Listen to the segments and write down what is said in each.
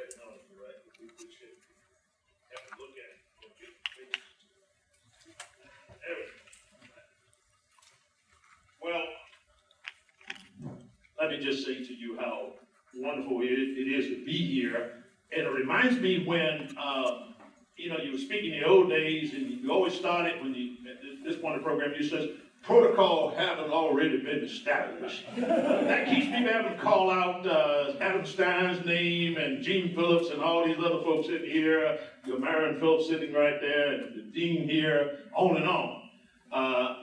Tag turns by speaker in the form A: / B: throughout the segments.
A: technology, right? We should have to look at it. There we go. Well, let me just say to you how wonderful it is to be here. And it reminds me when, you were speaking in the old days, and you always started when at this point of the program, you says, protocol haven't already been established. That keeps me having to call out Adam Stein's name and Gene Phillips and all these other folks sitting here, Marion Phillips sitting right there, and the dean here, on and on.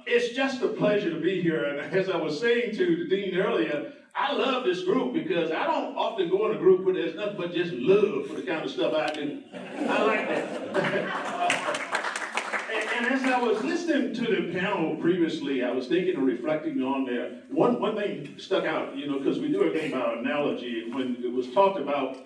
A: It's just a pleasure to be here. And as I was saying to the dean earlier, I love this group because I don't often go in a group where there's nothing but just love for the kind of stuff I do. I like that. And as I was listening to the panel previously, I was thinking and reflecting on there. One thing stuck out, because we do everything by analogy. And when it was talked about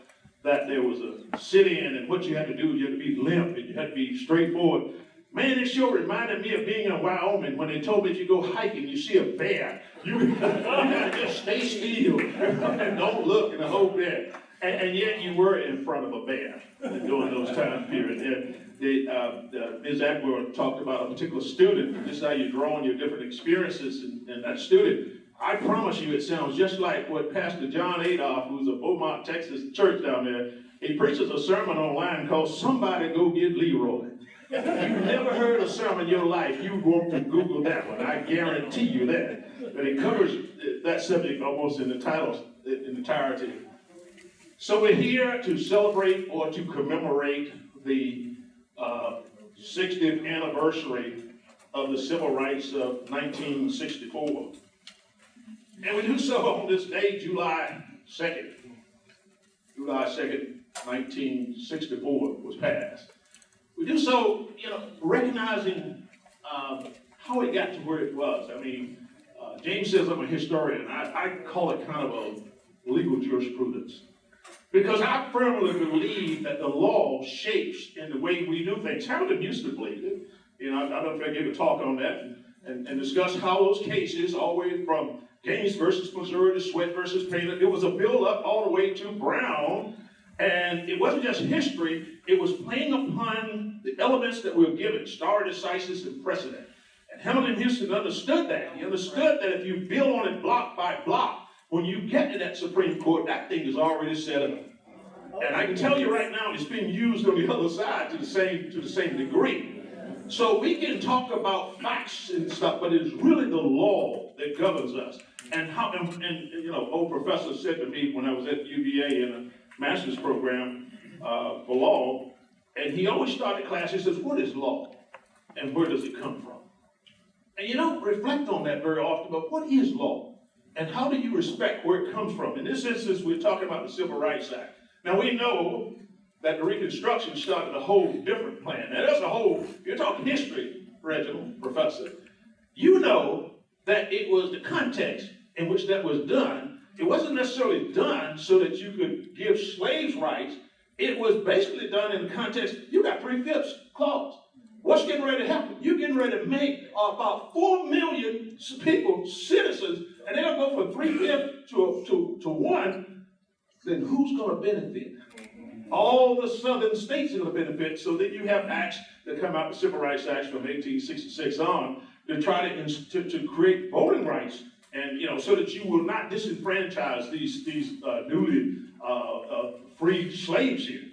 A: that there was a sit-in and what you had to do, you had to be limp and you had to be straightforward. Man, it sure reminded me of being in Wyoming when they told me if you go hiking, you see a bear. You gotta just stay still and don't look and hope that. And yet you were in front of a bear during those time periods. And Ms. Ackworth talked about a particular student, and just how you draw on your different experiences and that student. I promise you it sounds just like what Pastor John Adolph, who's a Beaumont, Texas church down there, he preaches a sermon online called Somebody Go Get Leroy. If you've never heard a sermon in your life, you want to Google that one. I guarantee you that. But it covers that subject almost in the titles in entirety. So we're here to celebrate or to commemorate the 60th anniversary of the Civil Rights of 1964. And we do so on this day, July 2nd. July 2nd, 1964 was passed. We do so, recognizing how it got to where it was. I mean, James says I'm a historian. I call it kind of a legal jurisprudence. Because I firmly believe that the law shapes in the way we do things. Hamilton used to believe it. I don't know if I gave a talk on that and discuss how those cases, all the way from Gaines versus Missouri to Sweat versus Painter, it was a build up all the way to Brown. And it wasn't just history, it was playing upon the elements that we were given, stare decisis and precedent. And Hamilton Houston understood that. He understood that if you build on it block by block, when you get to that Supreme Court, that thing is already set up. And I can tell you right now, it's being used on the other side to the same degree. So we can talk about facts and stuff, but it's really the law that governs us. And old professor said to me when I was at UVA in a master's program for law, and he always started class, he says, what is law? And where does it come from? And you don't reflect on that very often, but what is law? And how do you respect where it comes from? In this instance, we're talking about the Civil Rights Act. Now we know that the Reconstruction started a whole different plan. Now there's a whole, you're talking history, Reginald, professor. You know that it was the context in which that was done. It wasn't necessarily done so that you could give slaves rights. It was basically done in the context, you got 3/5 clause. What's getting ready to happen? You're getting ready to make about 4 million people citizens, and they're going to go from 3/5 to 1. Then who's going to benefit? All the southern states are going to benefit. So then you have acts that come out, the Civil Rights Acts from 1866 on, to try to create voting rights, and so that you will not disenfranchise these newly freed slaves here.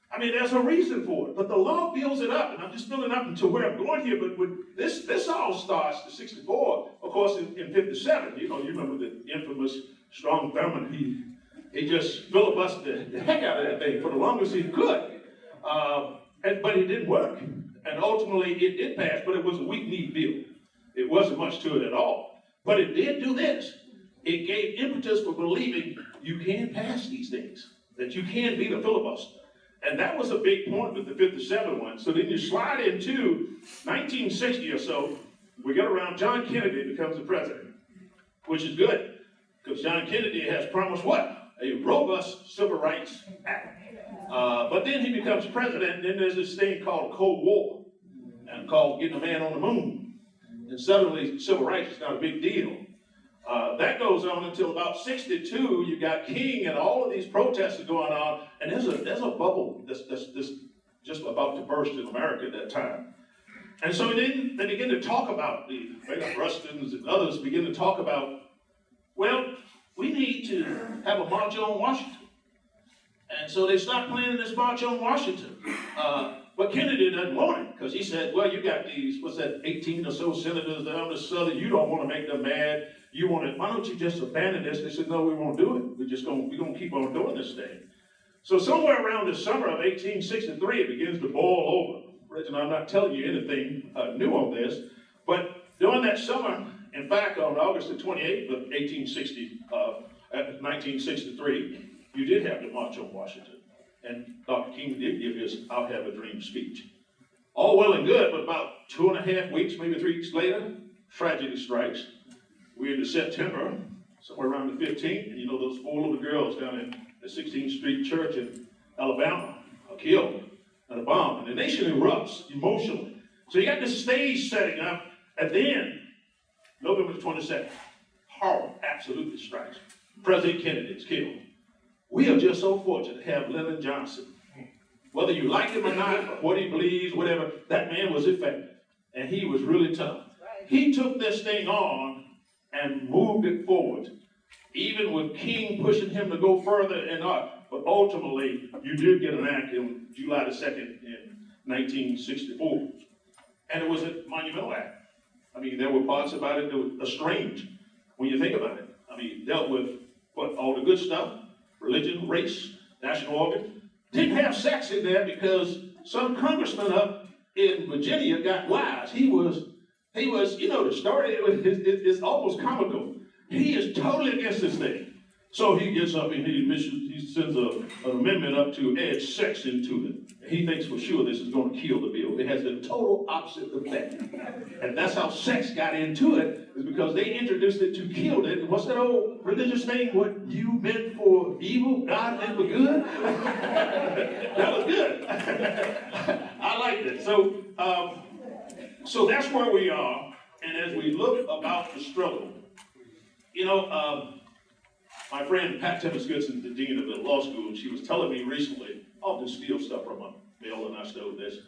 A: I mean, there's a reason for it, but the law builds it up, and I'm just building up to where I'm going here. But this all starts in '64, of course, in '57. You remember the infamous Strom Thurmond. He just filibustered the heck out of that thing for the longest he could, but it didn't work. And ultimately, it did pass, but it was a weak-kneed bill. It wasn't much to it at all. But it did do this. It gave impetus for believing you can pass these things, that you can beat a filibuster. And that was a big point with the 57 one. So then you slide into 1960 or so, we get around John Kennedy becomes the president, which is good, because John Kennedy has promised what? A robust Civil Rights Act. But then he becomes president, and then there's this thing called Cold War, and called getting a man on the moon. And suddenly, civil rights is not a big deal. That goes goes on until about 62. You got King and all of these protests are going on, and there's a bubble that's just about to burst in America at that time. And so then they begin to talk about, the Rustins and others begin to talk about, well, we need to have a march on Washington. And so they start planning this march on Washington. But Kennedy doesn't want it, because he said, well, you got these, 18 or so senators down the southern, you don't want to make them mad. You want to, why don't you just abandon this? They said, no, we won't do it. We're going to keep on doing this thing. So somewhere around the summer of 1863, it begins to boil over. Reginald, I'm not telling you anything new on this, but during that summer, in fact, on August the 28th of 1963, you did have the March on Washington. And Dr. King did give his I'll Have a Dream speech. All well and good, but about 2.5 weeks, maybe 3 weeks later, tragedy strikes. We're into September, somewhere around the 15th, and you know those 4 little girls down in the 16th Street Church in Alabama are killed in a bomb, and the nation erupts emotionally. So you got this stage setting up, and then November the 22nd, horror absolutely strikes. President Kennedy is killed. We are just so fortunate to have Lyndon Johnson. Whether you like him or not, or what he believes, whatever, that man was effective. And he was really tough. He took this thing on and moved it forward, even with King pushing him to go further and up. But ultimately, you did get an act in July the 2nd in 1964. And it was a monumental act. I mean, there were parts about it that were strange when you think about it. I mean, it dealt with all the good stuff. Religion, race, national organ. Didn't have sex in there because some congressman up in Virginia got wise. He was, you know, the story is almost comical. He is totally against this thing. So he gets up and he sends an amendment up to add sex into it. He thinks for sure this is going to kill the bill. It has the total opposite effect. And that's how sex got into it, is because they introduced it to kill it. What's that old religious thing? What you meant for evil, God meant for good? That was good. I liked it. So that's where we are. And as we look about the struggle, you know, my friend Pat Timmons-Goodson, the dean of the law school, she was telling me recently, I often steal stuff from a mail and I stole this.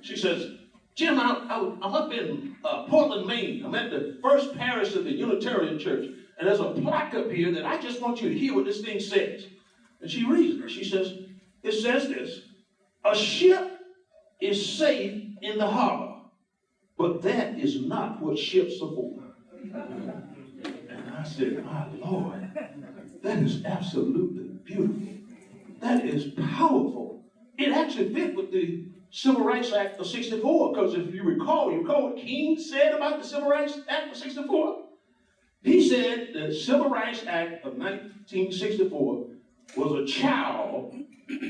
A: She says, Jim, I'm up in Portland, Maine. I'm at the first parish of the Unitarian Church, and there's a plaque up here that I just want you to hear what this thing says. And she reads it. She says, it says this: a ship is safe in the harbor, but that is not what ships are for. And I said, my Lord, that is absolutely beautiful. That is powerful. It actually fit with the Civil Rights Act of 64, because if you recall what King said about the Civil Rights Act of 64? He said the Civil Rights Act of 1964 was a child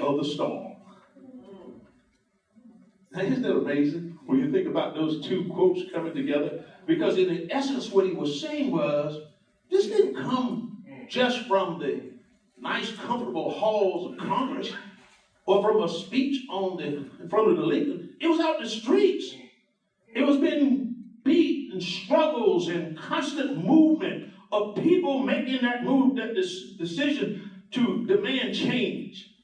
A: of the storm. Now, isn't that amazing when you think about those two quotes coming together? Because in essence, what he was saying was, this didn't come just from the nice, comfortable halls of Congress or from a speech in front of the Lincoln. It was out in the streets. It was being beat and struggles and constant movement of people making that move, that decision to demand change,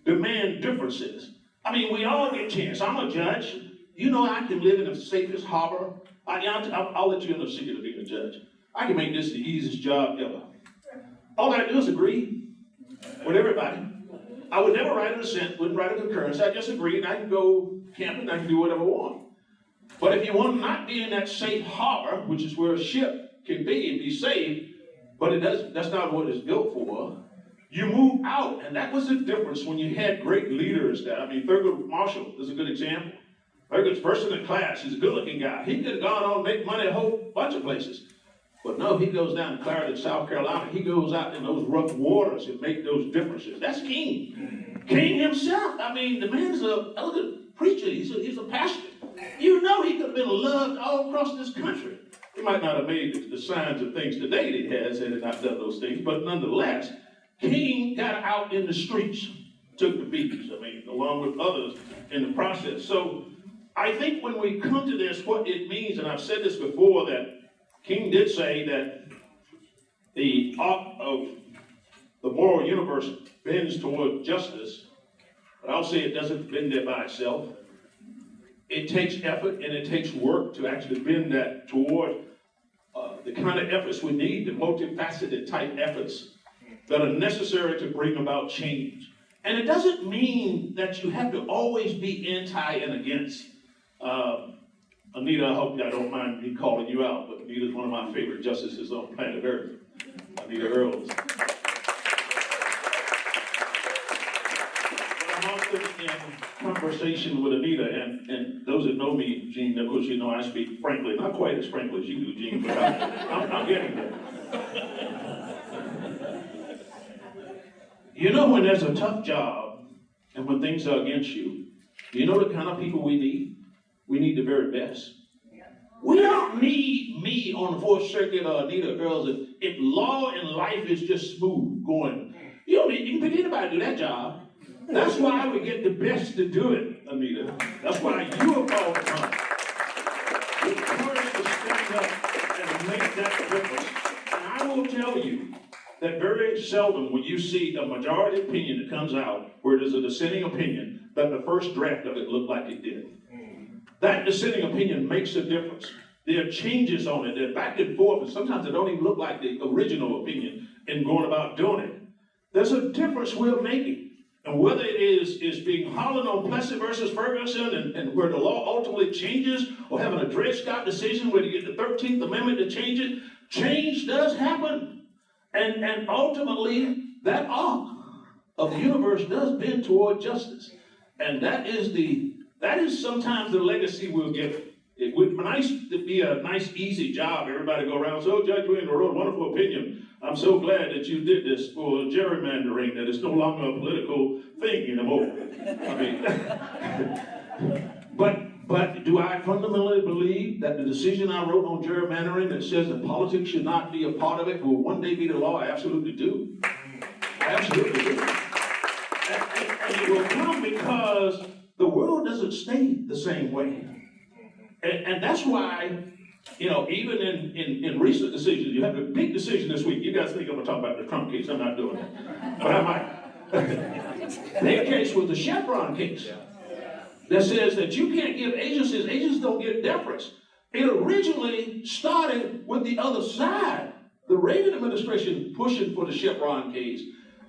A: demand differences. I mean, we all get chance. I'm a judge. You know, I can live in the safest harbor. I'll let you in the secret of being a judge. I can make this the easiest job ever. All I do is agree with everybody. I would never write a dissent, wouldn't write a concurrence. I just agree, and I can go camping, I can do whatever I want. But if you want to not be in that safe harbor, which is where a ship can be and be safe, but that's not what it's built for, you move out. And that was the difference when you had great leaders there. I mean, Thurgood Marshall is a good example. Thurgood's first in the class. He's a good-looking guy. He could have gone on and make money a whole bunch of places. But no, he goes down to Clarendon, South Carolina. He goes out in those rough waters and make those differences. That's King. King himself. I mean, the man's an elegant preacher. He's a pastor. You know he could have been loved all across this country. He might not have made the signs of things today that he has had he not done those things, but nonetheless, King got out in the streets, took the beats, along with others in the process. So I think when we come to this, what it means, and I've said this before, that King did say that the arc of the moral universe bends toward justice, but I'll say it doesn't bend there by itself. It takes effort and it takes work to actually bend that toward the kind of efforts we need, the multifaceted type efforts that are necessary to bring about change. And it doesn't mean that you have to always be anti and against. Anita, I hope I don't mind me calling you out, but Anita's one of my favorite justices on planet Earth, Anita Earls. I'm often in conversation with Anita, and those that know me, Gene, of course, you know I speak frankly, not quite as frankly as you do, Gene, but I'm getting there. You know, when there's a tough job and when things are against you, you know the kind of people we need? We need the very best. We don't need me on the Fourth Circuit or Anita Earls if law and life is just smooth going. You can pick anybody to do that job. That's why we get the best to do it, Anita. That's why you are called upon. The courage to stand up and make that difference. And I will tell you that very seldom when you see a majority opinion that comes out where there's a dissenting opinion, that the first draft of it looked like it did. That dissenting opinion makes a difference. There are changes on it. They're back and forth, and sometimes they don't even look like the original opinion in going about doing it. There's a difference we're making. And whether it is being hollered on Plessy versus Ferguson and where the law ultimately changes, or having a Dred Scott decision where you get the 13th Amendment to change it, change does happen. And ultimately, that arc of the universe does bend toward justice. And that is sometimes the legacy we'll get. It would be nice to be a nice, easy job. Everybody go around, so Judge Wynn wrote a wonderful opinion. I'm so glad that you did this for gerrymandering, that it's no longer a political thing anymore. I mean, but do I fundamentally believe that the decision I wrote on gerrymandering that says that politics should not be a part of it will one day be the law? I absolutely do. I absolutely do. And it will come because the world doesn't stay the same way. And that's why, even in recent decisions, you have a big decision this week. You guys think I'm going to talk about the Trump case. I'm not doing it. But I might. Their case was the Chevron case that says that you can't give agencies don't get deference. It originally started with the other side. The Reagan administration pushing for the Chevron case.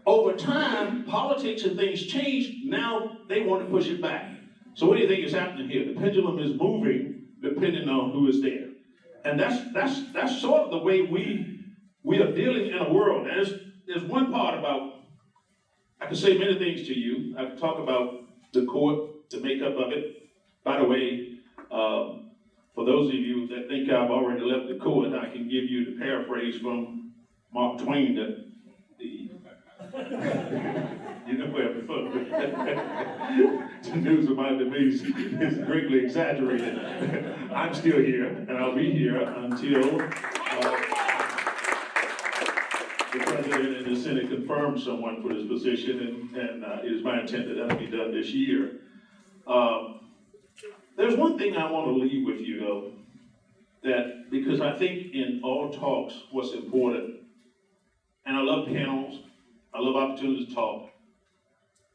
A: Over time, politics and things changed. Now they want to push it back. So what do you think is happening here? The pendulum is moving depending on who is there. And that's sort of the way we are dealing in a world. And there's one part about, I can say many things to you. I can talk about the court, the makeup of it. By the way, for those of you that think I've already left the court, I can give you the paraphrase from Mark Twain that you know where the news about the beast is greatly exaggerated. I'm still here, and I'll be here until the President and the Senate confirm someone for this position, and it is my intent that that'll be done this year. There's one thing I want to leave with you, though, that because I think in all talks, what's important, and I love panels, I love opportunities to talk,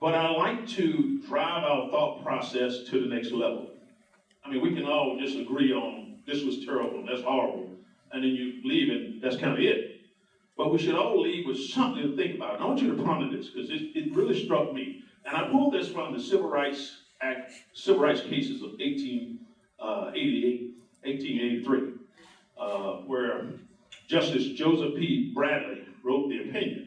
A: but I like to drive our thought process to the next level. I mean, we can all just agree on this was terrible, that's horrible, and then you leave and that's kind of it. But we should all leave with something to think about. And I want you to ponder this because it really struck me. And I pulled this from the Civil Rights cases of 1888, 1883, where Justice Joseph P. Bradley wrote the opinion.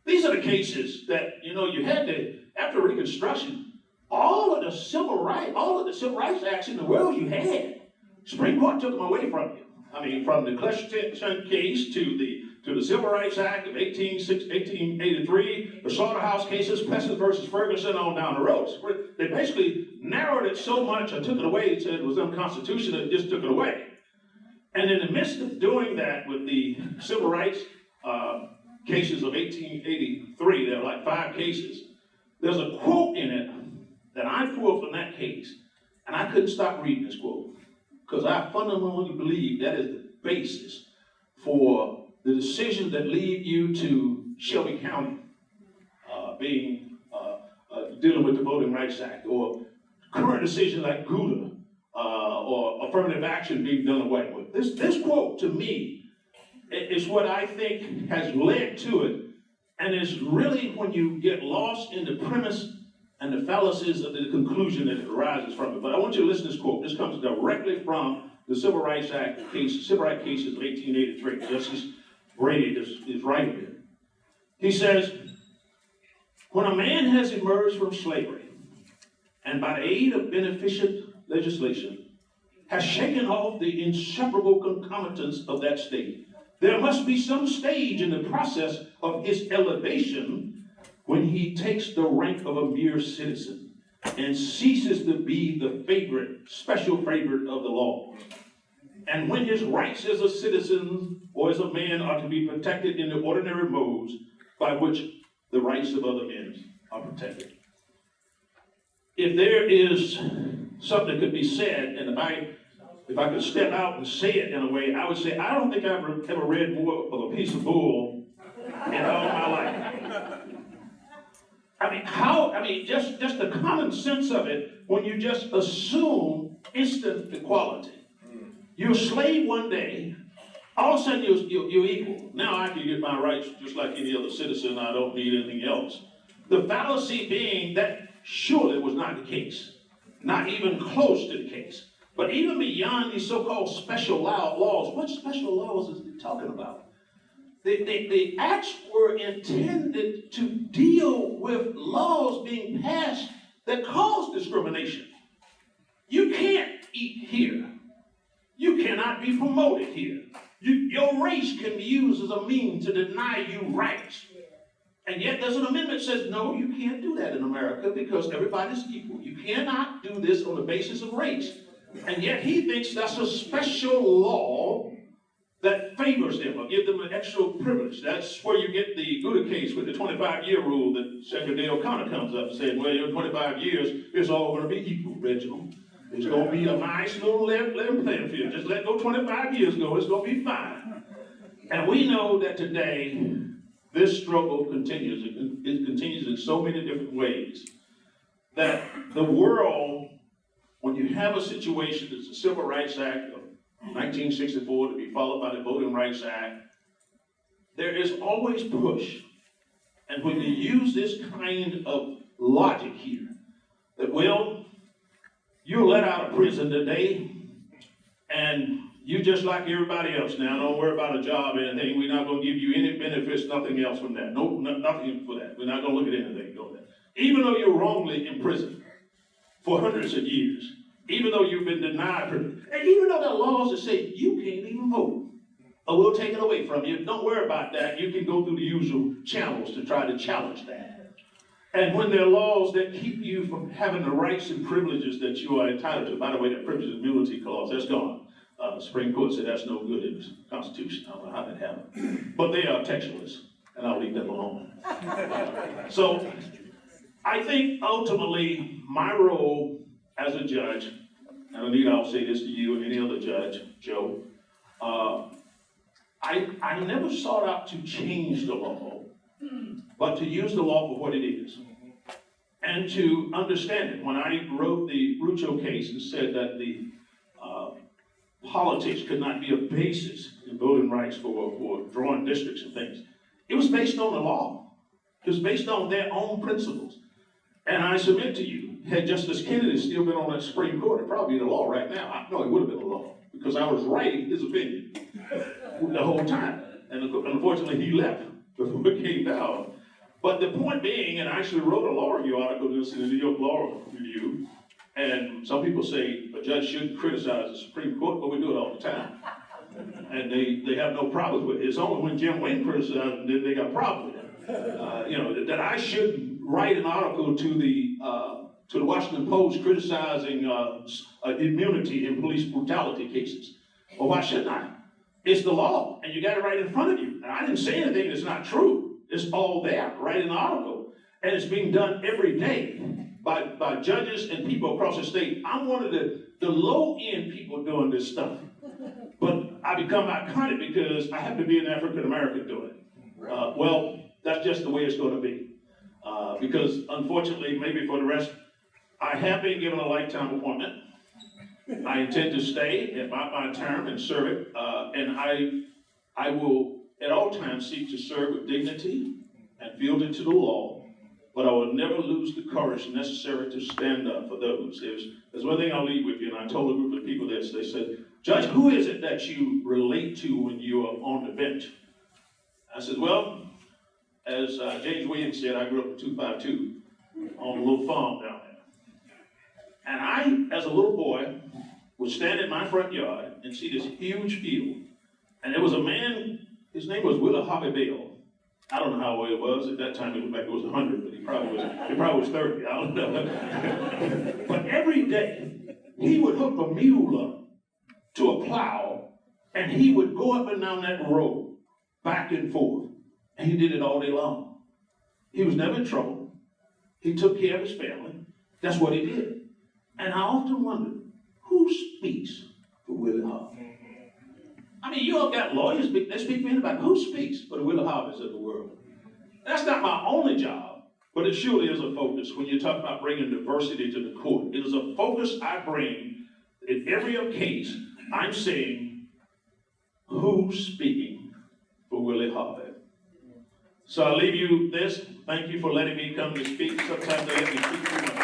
A: These are the cases that, you had to, after Reconstruction, all of the civil rights acts in the world you had, Supreme Court took them away from you. I mean, from the Reconstruction case to the Civil Rights Act of 1883, the slaughterhouse cases, Plessy versus Ferguson, on down the road. They basically narrowed it so much or took it away, said it was unconstitutional, and just took it away. And in the midst of doing that with the civil rights cases of 1883, there are like 5 cases, there's a quote in it that I pulled from that case, and I couldn't stop reading this quote, because I fundamentally believe that is the basis for the decisions that lead you to Shelby County dealing with the Voting Rights Act, or current decisions like GUDA, or affirmative action being done away with. This quote, to me, is what I think has led to it, and is really when you get lost in the premise and the fallacies of the conclusion that arises from it. But I want you to listen to this quote. This comes directly from the Civil Rights Act case, Civil Rights cases of 1883. Justice Brady is writing it. He says, when a man has emerged from slavery, and by the aid of beneficent legislation, has shaken off the inseparable concomitants of that state, there must be some stage in the process of his elevation when he takes the rank of a mere citizen and ceases to be the special favorite of the law. And when his rights as a citizen or as a man are to be protected in the ordinary modes by which the rights of other men are protected. If there is something that could be said, and if I could step out and say it in a way, I would say, I don't think I've ever read more of a piece of bull in all my life. Just the common sense of it, when you just assume instant equality. You're a slave one day, all of a sudden you're equal. Now I can get my rights just like any other citizen. I don't need anything else. The fallacy being that surely was not the case. Not even close to the case. But even beyond these so-called special laws, what special laws is he talking about? The acts were intended to deal with laws being passed that cause discrimination. You can't eat here. You cannot be promoted here. Your race can be used as a means to deny you rights. And yet there's an amendment that says, no, you can't do that in America because everybody's equal. You cannot do this on the basis of race. And yet he thinks that's a special law that favors them or give them an extra privilege. That's where you get the GUDA case with the 25-year rule that Secretary O'Connor comes up and says, well, in 25 years, it's all going to be equal, Reginald. It's going to be a nice little level playing field. Just let go 25 years ago, it's going to be fine. And we know that today, this struggle continues. It continues in so many different ways that the world, when you have a situation that's the Civil Rights Act of 1964 to be followed by the Voting Rights Act, there is always push. And when you use this kind of logic here, that, well, you're let out of prison today, and you just like everybody else now. Don't worry about a job or anything. We're not going to give you any benefits, nothing else from that. No, nothing for that. We're not going to look at anything on that. Even though you're wrongly imprisoned for hundreds of years, even though you've been denied, and even though there are laws that say you can't even vote, or we'll take it away from you, don't worry about that. You can go through the usual channels to try to challenge that. And when there are laws that keep you from having the rights and privileges that you are entitled to, by the way, that privilege and immunity clause, that's gone. The Supreme Court said that's no good in the Constitution. I don't know how that happened. But they are textualists, and I'll leave them alone. So I think ultimately my role as a judge, and Anita, I'll say this to you and any other judge, Joe, I never sought out to change the law, but to use the law for what it is. And to understand it. When I wrote the Rucho case and said that the politics could not be a basis in voting rights for drawing districts and things, it was based on the law. It was based on their own principles. And I submit to you, had Justice Kennedy still been on that Supreme Court, it'd probably be the law right now. I know it would have been the law, because I was writing his opinion the whole time. And unfortunately, he left before it came down. But the point being, and I actually wrote a law review article in the New York Law Review, and some people say a judge shouldn't criticize the Supreme Court, but we do it all the time. And they have no problems with it. It's only when Jim Wynn criticized them that they got problems with it. That I should write an article to the Washington Post criticizing immunity in police brutality cases. Well, why shouldn't I? It's the law, and you got it right in front of you. And I didn't say anything that's not true. It's all there, right in the article. And it's being done every day by judges and people across the state. I'm one of the low-end people doing this stuff. But I become iconic because I happen to be an African American doing it. Well, that's just the way it's going to be. Because unfortunately, maybe for the rest, I have been given a lifetime appointment. I intend to stay about my term and serve it, and I will at all times seek to serve with dignity and fealty to the law, but I will never lose the courage necessary to stand up for those. There's one thing I'll leave with you, and I told a group of people this. They said, Judge, who is it that you relate to when you are on the bench? I said, well, as James Williams said, I grew up in 252 on a little farm down there. And I, as a little boy, would stand in my front yard and see this huge field. And there was a man, his name was Willie Hobby Bell. I don't know how old he was. At that time, it looked like it was 100, but he probably was 30. I don't know. But every day, he would hook a mule up to a plow, and he would go up and down that road, back and forth. And he did it all day long. He was never in trouble. He took care of his family. That's what he did. And I often wondered, who speaks for Willie Hobby? I mean, you all got lawyers, they speak for anybody. Who speaks for the Willie Hobbies of the world? That's not my only job, but it surely is a focus when you talk about bringing diversity to the court. It is a focus I bring in every case. I'm saying, who's speaking for Willie Hobby? So I'll leave you this. Thank you for letting me come to speak. Sometimes they let me speak through my